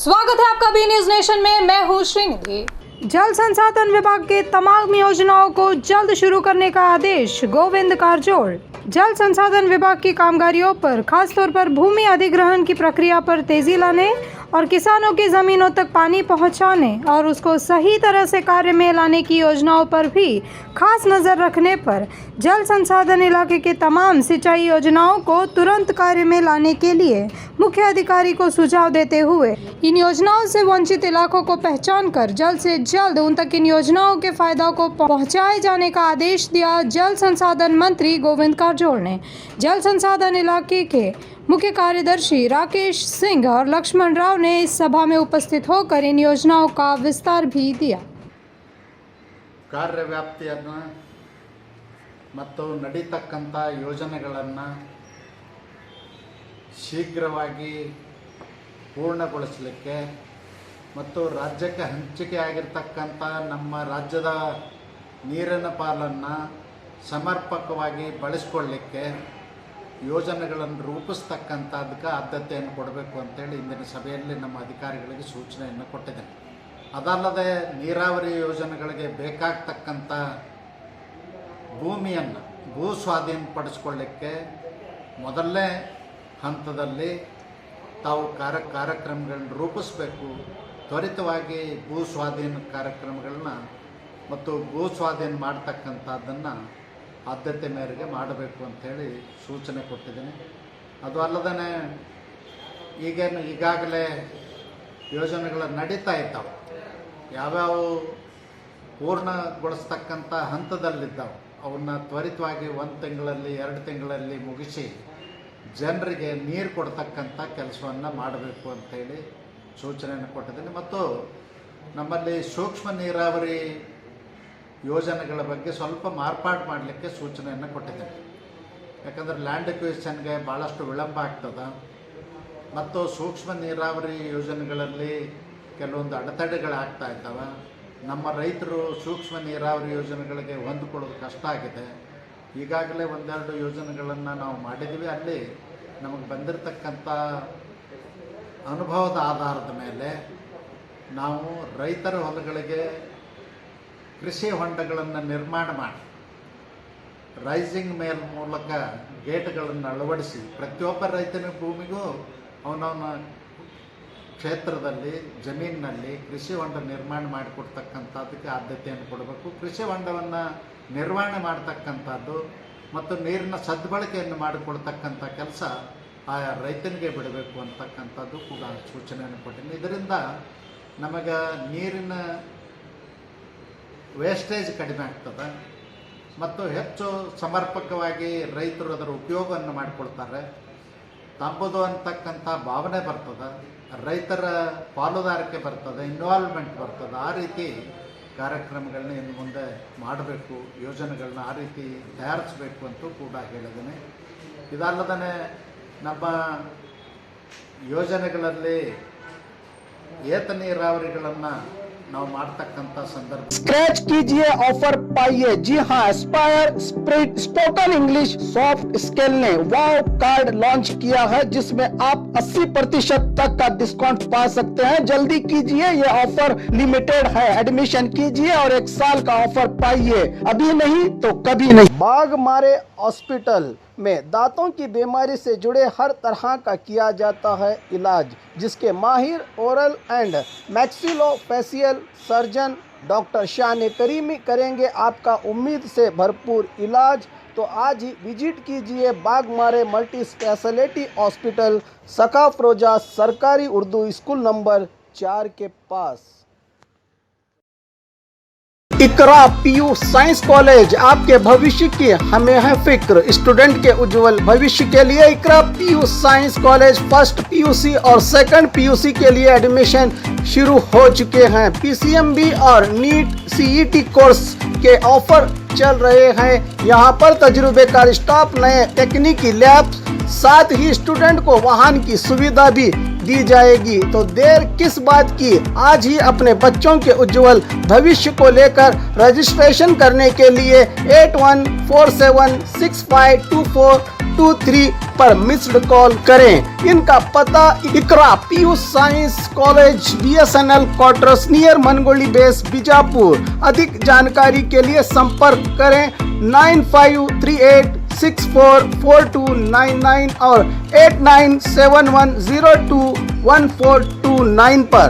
स्वागत है आपका बी न्यूज नेशन में। मैं हूँ श्रीनिधि। जल संसाधन विभाग के तमाम योजनाओं को जल्द शुरू करने का आदेश, गोविंद कारजोड़। जल संसाधन विभाग की कामगारियों पर खासतौर पर भूमि अधिग्रहण की प्रक्रिया पर तेजी लाने और किसानों की जमीनों तक पानी पहुंचाने और उसको सही तरह से कार्य में लाने की योजनाओं पर भी खास नजर रखने पर जल संसाधन इलाके के तमाम सिंचाई योजनाओं को तुरंत कार्य में लाने के लिए मुख्य अधिकारी को सुझाव देते हुए इन योजनाओं से वंचित इलाकों को पहचान कर जल्द से जल्द उन तक इन योजनाओं के फायदा को पहुंचाए जाने का आदेश दिया। जल संसाधन मंत्री गोविंद कारजोड़ ने जल संसाधन इलाके के मुख्य कार्यदर्शी राकेश सिंह और लक्ष्मण राव ने इस सभा में उपस्थित होकर इन योजनाओं का विस्तार भी दिया। ಕಾರ್ಯವ್ಯಾಪ್ತಿಯನ್ನು ಮತ್ತು ನಡೀತಕ್ಕಂಥ ಯೋಜನೆಗಳನ್ನು ಶೀಘ್ರವಾಗಿ ಪೂರ್ಣಗೊಳಿಸಲಿಕ್ಕೆ ಮತ್ತು ರಾಜ್ಯಕ್ಕೆ ಹಂಚಿಕೆಯಾಗಿರ್ತಕ್ಕಂಥ ನಮ್ಮ ರಾಜ್ಯದ ನೀರಿನ ಪಾಲನ್ನು ಸಮರ್ಪಕವಾಗಿ ಬಳಸಿಕೊಳ್ಳಲಿಕ್ಕೆ ಯೋಜನೆಗಳನ್ನು ರೂಪಿಸ್ತಕ್ಕಂಥದ್ದಕ್ಕೆ ಆದ್ಯತೆಯನ್ನು ಕೊಡಬೇಕು ಅಂತೇಳಿ ಇಂದಿನ ಸಭೆಯಲ್ಲಿ ನಮ್ಮ ಅಧಿಕಾರಿಗಳಿಗೆ ಸೂಚನೆಯನ್ನು ಕೊಟ್ಟಿದ್ದೇನೆ। ಅದಲ್ಲದೆ ನೀರಾವರಿ ಯೋಜನೆಗಳಿಗೆ ಬೇಕಾಗ್ತಕ್ಕಂಥ ಭೂಮಿಯನ್ನು ಭೂ ಸ್ವಾಧೀನಪಡಿಸ್ಕೊಳ್ಳಿಕ್ಕೆ ಮೊದಲನೇ ಹಂತದಲ್ಲಿ ತಾವು ಕಾರ್ಯಕ್ರಮಗಳನ್ನು ರೂಪಿಸಬೇಕು। ತ್ವರಿತವಾಗಿ ಭೂ ಸ್ವಾಧೀನ ಕಾರ್ಯಕ್ರಮಗಳನ್ನ ಮತ್ತು ಭೂ ಸ್ವಾಧೀನ ಮಾಡ್ತಕ್ಕಂಥದ್ದನ್ನು ಆದ್ಯತೆ ಮೇರೆಗೆ ಮಾಡಬೇಕು ಅಂಥೇಳಿ ಸೂಚನೆ ಕೊಟ್ಟಿದ್ದೀನಿ। ಅದು ಅಲ್ಲದೇ ಈಗಾಗಲೇ ಯೋಜನೆಗಳು ನಡೀತಾ ಇದ್ದಾವೆ, ಯಾವ್ಯಾವ ಪೂರ್ಣಗೊಳಿಸ್ತಕ್ಕಂಥ ಹಂತದಲ್ಲಿದ್ದಾವೆ ಅವನ್ನ ತ್ವರಿತವಾಗಿ 1 ತಿಂಗಳಲ್ಲಿ 2 ತಿಂಗಳಲ್ಲಿ ಮುಗಿಸಿ ಜನರಿಗೆ ನೀರು ಕೊಡ್ತಕ್ಕಂಥ ಕೆಲಸವನ್ನು ಮಾಡಬೇಕು ಅಂಥೇಳಿ ಸೂಚನೆಯನ್ನು ಕೊಟ್ಟಿದ್ದೀನಿ। ಮತ್ತು ನಮ್ಮಲ್ಲಿ ಸೂಕ್ಷ್ಮ ನೀರಾವರಿ ಯೋಜನೆಗಳ ಬಗ್ಗೆ ಸ್ವಲ್ಪ ಮಾರ್ಪಾಡು ಮಾಡಲಿಕ್ಕೆ ಸೂಚನೆಯನ್ನು ಕೊಟ್ಟಿದ್ದೇನೆ। ಯಾಕಂದರೆ ಲ್ಯಾಂಡ್ ಎಕ್ವಿಷನ್ಗೆ ಭಾಳಷ್ಟು ವಿಳಂಬ ಆಗ್ತದೆ ಮತ್ತು ಸೂಕ್ಷ್ಮ ನೀರಾವರಿ ಯೋಜನೆಗಳಲ್ಲಿ ಕೆಲವೊಂದು ಅಡೆತಡೆಗಳಾಗ್ತಾ ಇದ್ದಾವೆ। ನಮ್ಮ ರೈತರು ಸೂಕ್ಷ್ಮ ನೀರಾವರಿ ಯೋಜನೆಗಳಿಗೆ ಹೊಂದಿಕೊಳ್ಳೋದು ಕಷ್ಟ ಆಗಿದೆ। ಈಗಾಗಲೇ 1-2 ಯೋಜನೆಗಳನ್ನು ನಾವು ಮಾಡಿದ್ದೀವಿ, ಅಲ್ಲಿ ನಮಗೆ ಬಂದಿರತಕ್ಕಂಥ ಅನುಭವದ ಆಧಾರದ ಮೇಲೆ ನಾವು ರೈತರ ಹೊಲಗಳಿಗೆ ಕೃಷಿ ಹೊಂಡಗಳನ್ನು ನಿರ್ಮಾಣ ಮಾಡಿ ರೈಸಿಂಗ್ ಮೇಲ್ ಮೂಲಕ ಗೇಟ್ಗಳನ್ನು ಅಳವಡಿಸಿ ಪ್ರತಿಯೊಬ್ಬ ರೈತನ ಭೂಮಿಗೂ ಅವನವನ ಕ್ಷೇತ್ರದಲ್ಲಿ ಜಮೀನಿನಲ್ಲಿ ಕೃಷಿ ಹೊಂಡ ನಿರ್ಮಾಣ ಮಾಡಿಕೊಡ್ತಕ್ಕಂಥದ್ದಕ್ಕೆ ಆದ್ಯತೆಯನ್ನು ಕೊಡಬೇಕು। ಕೃಷಿ ಹೊಂಡವನ್ನು ನಿರ್ವಹಣೆ ಮಾಡ್ತಕ್ಕಂಥದ್ದು ಮತ್ತು ನೀರಿನ ಸದ್ಬಳಕೆಯನ್ನು ಮಾಡಿಕೊಡ್ತಕ್ಕಂಥ ಕೆಲಸ ಆಯಾ ರೈತನಿಗೆ ಬಿಡಬೇಕು ಅಂತಕ್ಕಂಥದ್ದು ಕೂಡ ಸೂಚನೆಯನ್ನು ಕೊಟ್ಟಿದ್ದೀನಿ। ಇದರಿಂದ ನಮಗೆ ನೀರಿನ ವೇಸ್ಟೇಜ್ ಕಡಿಮೆ ಆಗ್ತದೆ ಮತ್ತು ಹೆಚ್ಚು ಸಮರ್ಪಕವಾಗಿ ರೈತರು ಅದರ ಉಪಯೋಗವನ್ನು ಮಾಡಿಕೊಳ್ತಾರೆ, ತಂಬುದು ಅಂತಕ್ಕಂಥ ಭಾವನೆ ಬರ್ತದೆ, ರೈತರ ಪಾಲುದಾರಿಕೆ ಬರ್ತದೆ, ಇನ್ವಾಲ್ವ್ಮೆಂಟ್ ಬರ್ತದೆ। ಆ ರೀತಿ ಕಾರ್ಯಕ್ರಮಗಳನ್ನ ಇನ್ನು ಮುಂದೆ ಮಾಡಬೇಕು, ಯೋಜನೆಗಳನ್ನ ಆ ರೀತಿ ತಯಾರಿಸಬೇಕು ಅಂತೂ ಕೂಡ ಹೇಳಿದ್ದೀನಿ। ಇದಲ್ಲದೇ ನಮ್ಮ ಯೋಜನೆಗಳಲ್ಲಿ ಏತ ನೀರಾವರಿಗಳನ್ನು ನಾವು ಮಾಡ್ತಕ್ಕಂಥ ಸಂದರ್ಭ स्क्रैच कीजिए, ऑफर पाइए। जी हाँ, Aspire spoken English soft skill ने वाव कार्ड लॉन्च किया है, जिसमें आप 80% तक का डिस्काउंट पा सकते हैं। जल्दी कीजिए, ये ऑफर लिमिटेड है। एडमिशन कीजिए और 1 साल का ऑफर पाइए, अभी नहीं तो कभी नहीं। बाघमारे हॉस्पिटल में दांतों की बीमारी से जुड़े हर तरह का किया जाता है इलाज, जिसके माहिर oral and maxillofacial surgeon doctor शान करीमी करेंगे आपका उम्मीद से भरपूर इलाज। तो आज ही विजिट कीजिए बाघमारे मल्टी स्पेशलिटी हॉस्पिटल, सकाफरोजा सरकारी उर्दू स्कूल नंबर 4 के पास। इकरा पीयू साइंस कॉलेज, आपके भविष्य की हमें है फिक्र। स्टूडेंट के उज्जवल भविष्य के लिए Iqra PU science college first PUC और सेकंड पीयूसी के लिए एडमिशन शुरू हो चुके हैं। पीसीएमबी और नीट सीईटी कोर्स के ऑफर चल रहे हैं। यहाँ पर तजुर्बेकार स्टाफ, नए तकनीकी लैब, साथ ही स्टूडेंट को वाहन की सुविधा भी दी जाएगी। तो देर किस बात की, आज ही अपने बच्चों के उज्जवल भविष्य को लेकर रजिस्ट्रेशन करने के लिए 81476524 623 पर मिस्ड कॉल करें। इनका पता Iqra PU science college BSNL quarters near Mangoli base Bijapur. अधिक जानकारी के लिए संपर्क करें 9538644299 और 8971021429 पर।